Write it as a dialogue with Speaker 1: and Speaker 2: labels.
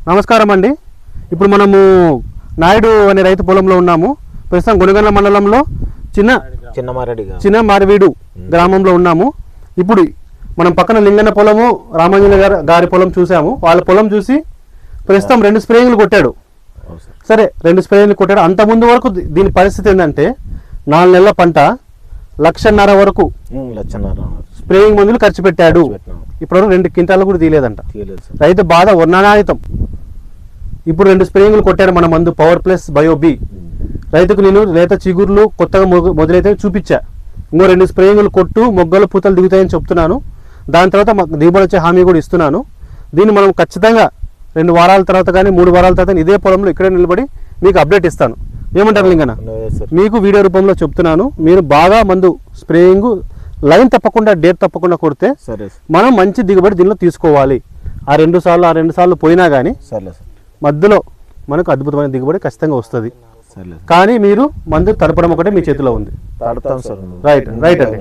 Speaker 1: నమస్కారం అండి. ఇప్పుడు మనము నాయుడు అనే రైతు పొలంలో ఉన్నాము. ప్రస్తుతం గుణగండ్ల మండలంలో చిన్న మారివీడు గ్రామంలో ఉన్నాము. ఇప్పుడు మనం పక్కన లింగన్న పొలము, రామాంజన గారి పొలం చూసాము. వాళ్ళ పొలం చూసి ప్రస్తుతం 2 స్ప్రేయింగ్లు కొట్టాడు. సరే, 2 స్ప్రేయింగ్లు కొట్టాడు. అంత ముందు వరకు దీని పరిస్థితి ఏంటంటే 4 నెలల పంట 1,50,000 వరకు స్ప్రేయింగ్ మందులు ఖర్చు పెట్టాడు. ఇప్పుడు 2 క్వింటాలు కూడా తీయలేదంట. రైతు బాధ వర్ణనాయుతం. ఇప్పుడు 2 స్ప్రేయింగ్లు కొట్టాడు మన మందు పవర్ ప్లస్ బయోబీ. రైతుకు నేను లేత చిగుర్లు కొత్తగా మొదలైతే చూపించా. ఇంకో 2 స్ప్రేయింగ్లు కొట్టు, మొగ్గలు పూతలు దిగుతాయని చెప్తున్నాను. దాని తర్వాత దిగుబడి వచ్చే హామీ కూడా ఇస్తున్నాను. దీన్ని మనం ఖచ్చితంగా 2 వారాల తర్వాత కానీ 3 వారాల తర్వాత ఇదే పొలంలో ఇక్కడే నిలబడి మీకు అప్డేట్ ఇస్తాను. ఏమంటారు లింగన్న? మీకు వీడియో రూపంలో చెప్తున్నాను. మీరు బాగా మందు స్ప్రేయింగ్ లైన్ తప్పకుండా, డేట్ తప్పకుండా కొడితే మనం మంచి దిగుబడి దీనిలో తీసుకోవాలి. ఆ 2 సార్లు పోయినా కానీ మధ్యలో మనకు అద్భుతమైన దిగుబడి ఖచ్చితంగా వస్తుంది. కానీ మీరు మందు తడపడం ఒకటే మీ చేతిలో ఉంది. రైట్ అండి.